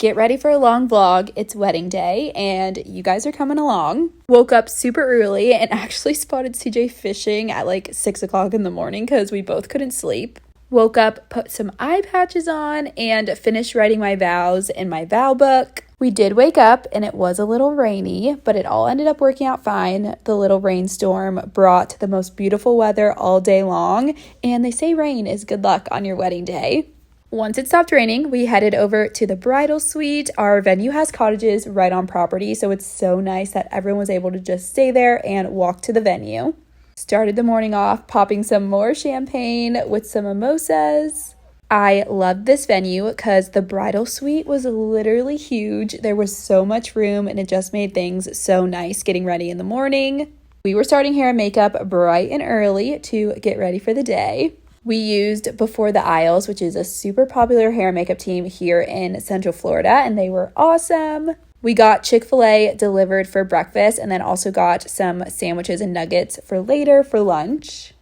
Get ready for a long vlog. It's wedding day and you guys are coming along. Woke up super early and actually spotted CJ fishing at like 6 o'clock in the morning because we both couldn't sleep. Woke up, put some eye patches on, and finished writing my vows in my vow book. We did wake up and it was a little rainy, but it all ended up working out fine. The little rainstorm brought the most beautiful weather all day long, and they say rain is good luck on your wedding day. Once it stopped raining, we headed over to the bridal suite. Our venue has cottages right on property, so it's so nice that everyone was able to just stay there and walk to the venue. Started the morning off popping some more champagne with some mimosas. I loved this venue because the bridal suite was literally huge. There was so much room and it just made things so nice getting ready in the morning. We were starting hair and makeup bright and early to get ready for the day. We used Before the Aisles, which is a super popular hair and makeup team here in Central Florida, and they were awesome. We got Chick-fil-A delivered for breakfast and then also got some sandwiches and nuggets for later for lunch.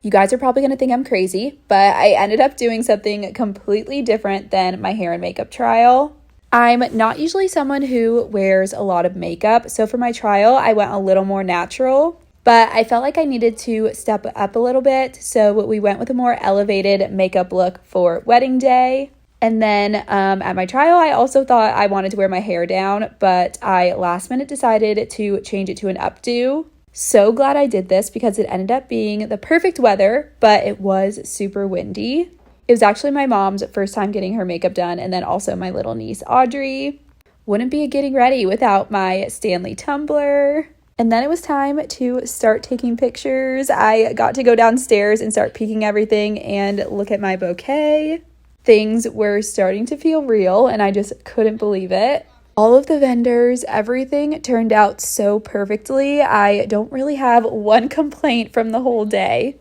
You guys are probably going to think I'm crazy, but I ended up doing something completely different than my hair and makeup trial. I'm not usually someone who wears a lot of makeup, so for my trial, I went a little more natural. But I felt like I needed to step up a little bit, so we went with a more elevated makeup look for wedding day. And then at my trial, I also thought I wanted to wear my hair down, but I last minute decided to change it to an updo. So glad I did this because it ended up being the perfect weather, but it was super windy. It was actually my mom's first time getting her makeup done, and then also my little niece, Audrey. Wouldn't be a getting ready without my Stanley tumbler. And then it was time to start taking pictures. I got to go downstairs and start peeking everything and look at my bouquet. Things were starting to feel real and I just couldn't believe it. All of the vendors, everything turned out so perfectly. I don't really have one complaint from the whole day.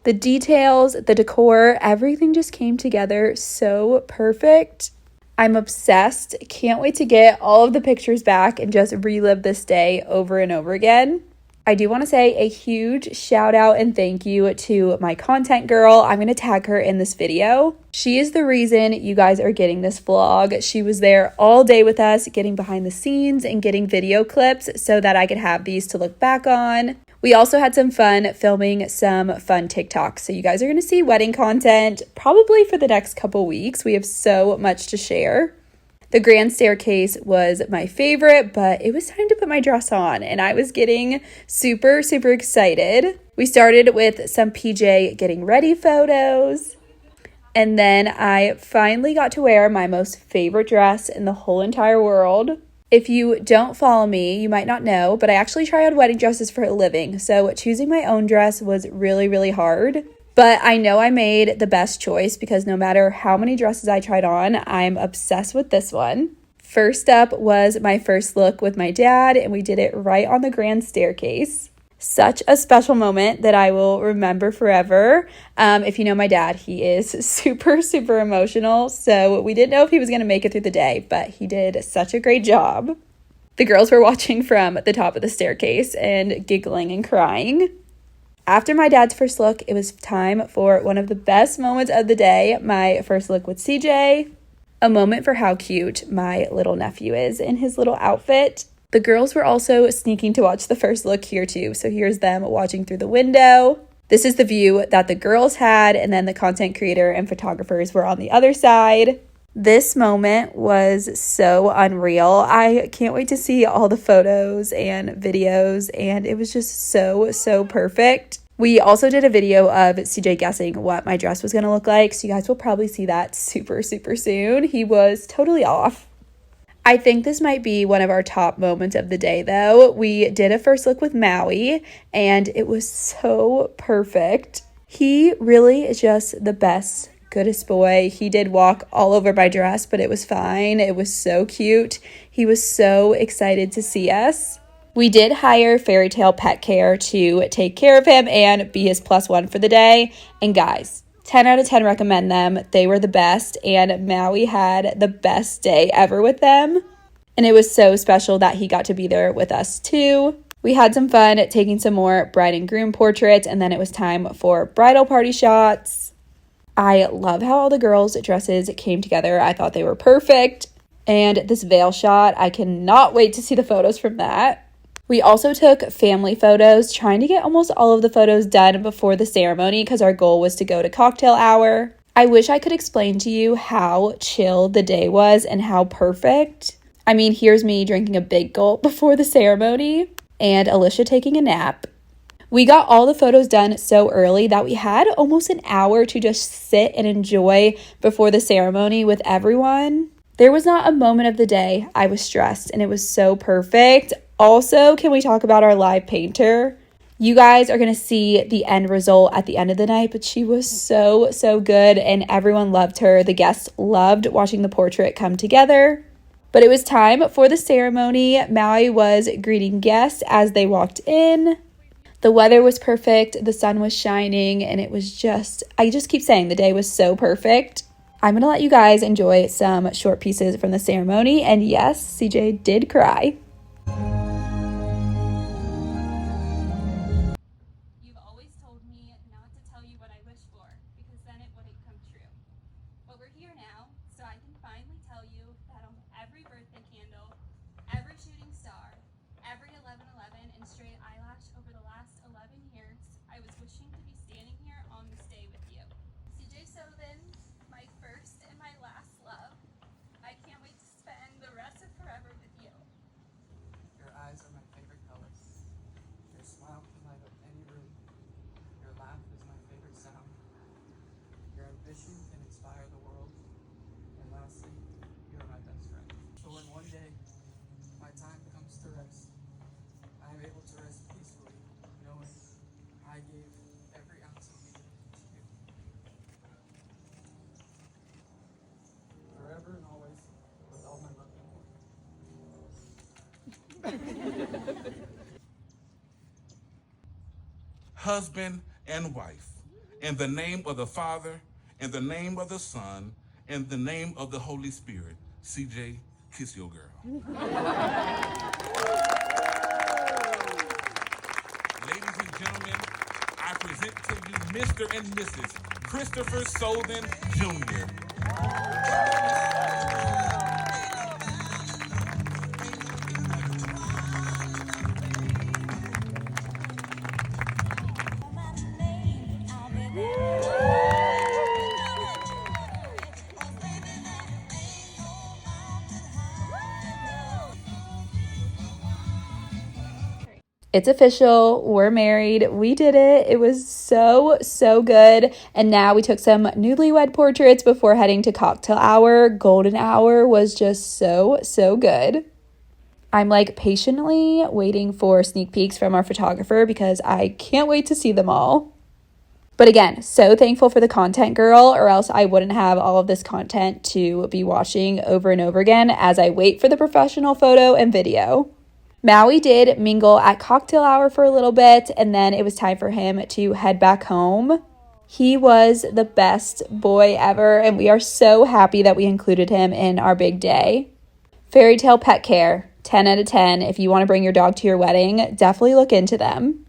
The details, the decor, everything just came together so perfect. I'm obsessed. Can't wait to get all of the pictures back and just relive this day over and over again. I do want to say a huge shout out and thank you to my content girl. I'm going to tag her in this video. She is the reason you guys are getting this vlog. She was there all day with us, getting behind the scenes and getting video clips so that I could have these to look back on. We also had some fun filming some fun TikToks. So you guys are going to see wedding content probably for the next couple weeks. We have so much to share. The grand staircase was my favorite, but it was time to put my dress on and I was getting super excited. We started with some PJ getting ready photos. And then I finally got to wear my most favorite dress in the whole entire world. If you don't follow me, you might not know, but I actually try on wedding dresses for a living. So choosing my own dress was really hard. But I know I made the best choice because no matter how many dresses I tried on, I'm obsessed with this one. First up was my first look with my dad, and we did it right on the grand staircase. Such a special moment that I will remember forever. If you know my dad, he is super emotional. So we didn't know if he was going to make it through the day, but he did such a great job. The girls were watching from the top of the staircase and giggling and crying. After my dad's first look, it was time for one of the best moments of the day, my first look with CJ. A moment for how cute my little nephew is in his little outfit. The girls were also sneaking to watch the first look here too, so here's them watching through the window. This is the view that the girls had, and then the content creator and photographers were on the other side. This moment was so unreal. I can't wait to see all the photos and videos, and it was just so perfect. We also did a video of CJ guessing what my dress was going to look like, so you guys will probably see that super soon. He was totally off. I think this might be one of our top moments of the day, though. We did a first look with Maui, and it was so perfect. He really is just the best, goodest boy. He did walk all over my dress, but it was fine. It was so cute. He was so excited to see us. We did hire Fairy Tale Pet Care to take care of him and be his +1 for the day. And guys, 10 out of 10 recommend them. They were the best, and Maui had the best day ever with them. And it was so special that he got to be there with us too. We had some fun taking some more bride and groom portraits, and then it was time for bridal party shots. I love how all the girls' dresses came together. I thought they were perfect. And this veil shot, I cannot wait to see the photos from that. We also took family photos, trying to get almost all of the photos done before the ceremony because our goal was to go to cocktail hour. I wish I could explain to you how chill the day was and how perfect. I mean, here's me drinking a big gulp before the ceremony and Alicia taking a nap. We got all the photos done so early that we had almost an hour to just sit and enjoy before the ceremony with everyone. There was not a moment of the day I was stressed, and it was so perfect. Also, can we talk about our live painter? You guys are going to see the end result at the end of the night, but she was so good, and everyone loved her. The guests loved watching the portrait come together. But it was time for the ceremony. Maui was greeting guests as they walked in. The weather was perfect, the sun was shining, and it was I just keep saying the day was so perfect. I'm going to let you guys enjoy some short pieces from the ceremony, and yes, CJ did cry. You've always told me not to tell you what I wish for, because then it wouldn't come true. But we're here now, so I can finally tell you that on every birthday candle, every shooting star, every 11/11 and straight eyelash over the last 11 years, I was wishing to be standing here on this day with you. CJ Sothen, my first and my last love. I can't wait to spend the rest of forever with you. Your eyes are my favorite colors. Your smile can light up any room. Your laugh is my favorite sound. Your ambition can inspire the world. And lastly, you are my best friend. So when one day my time comes to rest, I am able to rest peacefully, knowing I gave every ounce of me to you. Forever and always, with all my love and more. Husband and wife, in the name of the Father, in the name of the Son, in the name of the Holy Spirit. CJ, kiss your girl. Ladies and gentlemen, I present to you Mr. and Mrs. Christopher Sothen Jr. It's official. We're married. We did it. It was so good. And now we took some newlywed portraits before heading to cocktail hour. Golden hour was just so good. I'm like patiently waiting for sneak peeks from our photographer because I can't wait to see them all. But again, so thankful for the content girl, or else I wouldn't have all of this content to be watching over and over again as I wait for the professional photo and video. Maui did mingle at cocktail hour for a little bit, and then it was time for him to head back home. He was the best boy ever, and we are so happy that we included him in our big day. Fairy Tale Pet Care, 10 out of 10. If you want to bring your dog to your wedding, definitely look into them.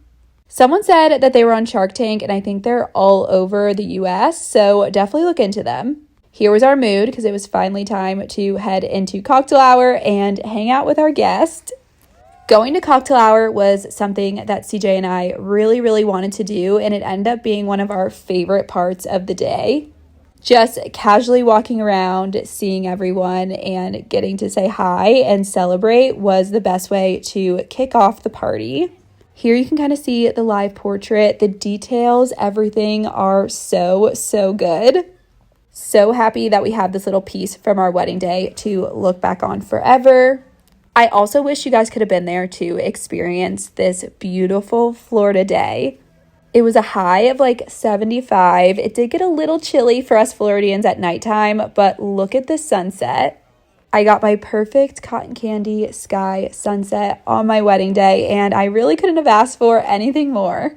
Someone said that they were on Shark Tank, and I think they're all over the US, so definitely look into them. Here was our mood, because it was finally time to head into cocktail hour and hang out with our guest. Going to cocktail hour was something that CJ and I really wanted to do, and it ended up being one of our favorite parts of the day. Just casually walking around, seeing everyone, and getting to say hi and celebrate was the best way to kick off the party. Here you can kind of see the live portrait. The details, everything are so good. So happy that we have this little piece from our wedding day to look back on forever. I also wish you guys could have been there to experience this beautiful Florida day. It was a high of like 75. It did get a little chilly for us Floridians at nighttime, but look at the sunset. I got my perfect cotton candy sky sunset on my wedding day, and I really couldn't have asked for anything more.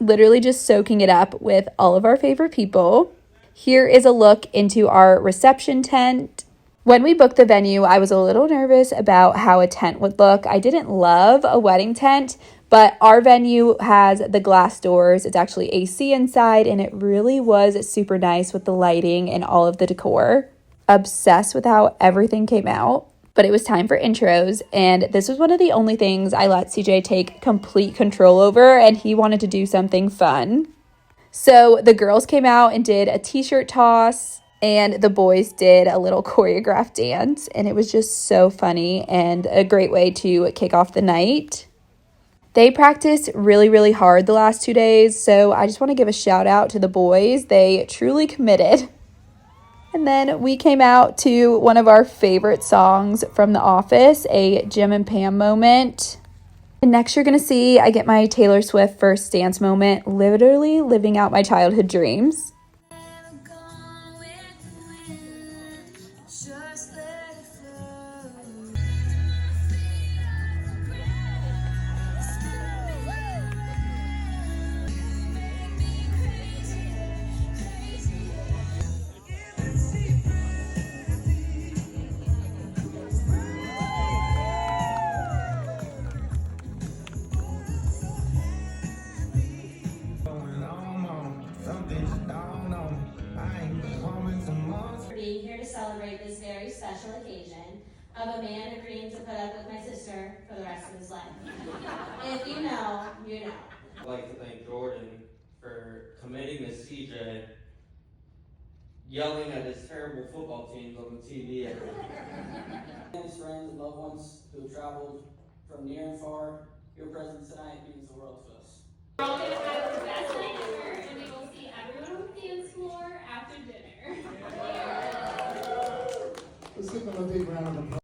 Literally just soaking it up with all of our favorite people. Here is a look into our reception tent. When we booked the venue, I was a little nervous about how a tent would look. I didn't love a wedding tent, but our venue has the glass doors. It's actually AC inside, and it really was super nice with the lighting and all of the decor. obsessed with how everything came out. But it was time for intros, and this was one of the only things I let CJ take complete control over, and he wanted to do something fun. So the girls came out and did a t-shirt toss, and the boys did a little choreographed dance, and it was just so funny and a great way to kick off the night. They practiced really, really hard the last 2 days, so I just want to give a shout out to the boys. They truly committed. And then we came out to one of our favorite songs from The Office, a Jim and Pam moment. And next you're going to see I get my Taylor Swift first dance moment, literally living out my childhood dreams. Being here to celebrate this very special occasion of a man agreeing to put up with my sister for the rest of his life. If you know, you know. I'd like to thank Jordan for committing to CJ yelling at his terrible football teams on the TV every week. His friends and loved ones who have traveled from near and far, your presence tonight means the world to us. We're all going to have the best night ever, and we will see everyone on the dance floor after dinner. Let's give them a big round of applause.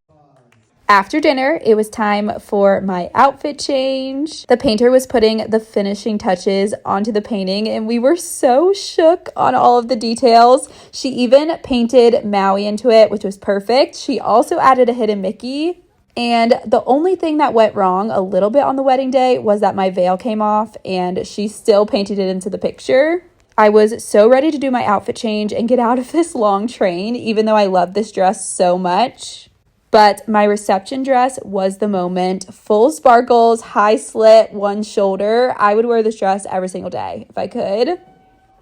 After dinner, it was time for my outfit change. The painter was putting the finishing touches onto the painting, and we were so shook on all of the details. She even painted Maui into it, which was perfect. She also added a hidden Mickey. And the only thing that went wrong a little bit on the wedding day was that my veil came off, and she still painted it into the picture. I was so ready to do my outfit change and get out of this long train, even though I love this dress so much. But my reception dress was the moment. Full sparkles, high slit, one shoulder. I would wear this dress every single day if I could.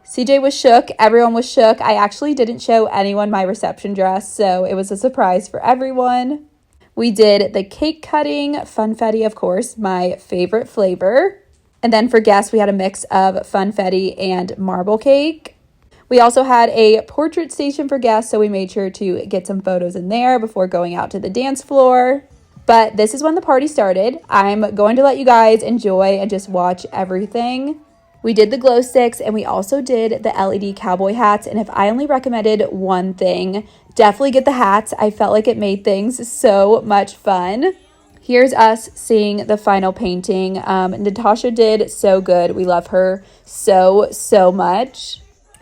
CJ was shook. Everyone was shook. I actually didn't show anyone my reception dress, so it was a surprise for everyone. We did the cake cutting, funfetti, of course, my favorite flavor. And then for guests, we had a mix of funfetti and marble cake. We also had a portrait station for guests, so we made sure to get some photos in there before going out to the dance floor. But this is when the party started. I'm going to let you guys enjoy and just watch everything. We did the glow sticks, and we also did the LED cowboy hats. And if I only recommended one thing, definitely get the hats. I felt like it made things so much fun. Here's us seeing the final painting. Natasha did so good. We love her so much.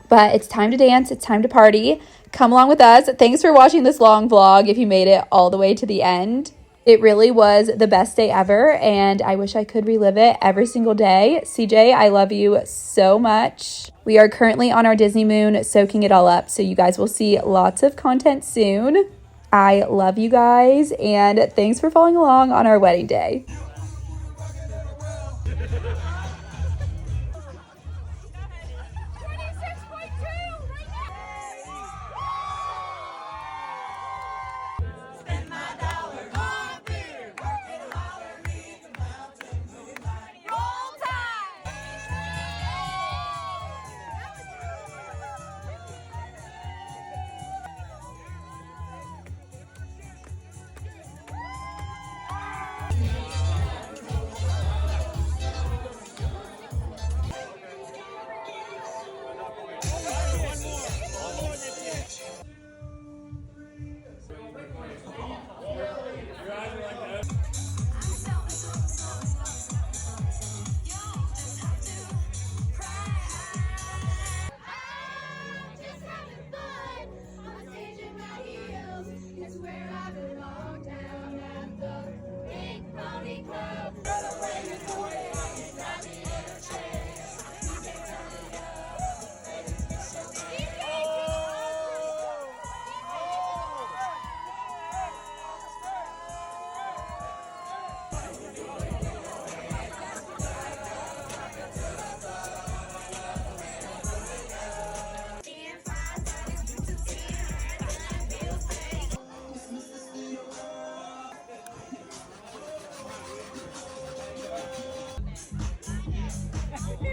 But it's time to dance. It's time to party. Come along with us. Thanks for watching this long vlog if you made it all the way to the end. It really was the best day ever, and I wish I could relive it every single day. CJ, I love you so much. We are currently on our Disney moon, soaking it all up, so you guys will see lots of content soon. I love you guys, and thanks for following along on our wedding day.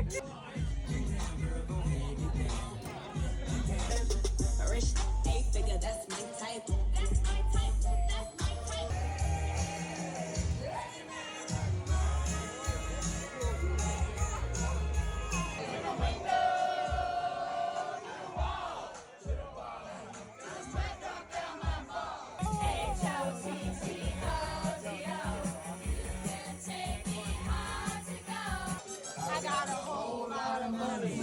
A rich 8-figure, that's my type. That's my type. That's my type. I got a whole lot of money.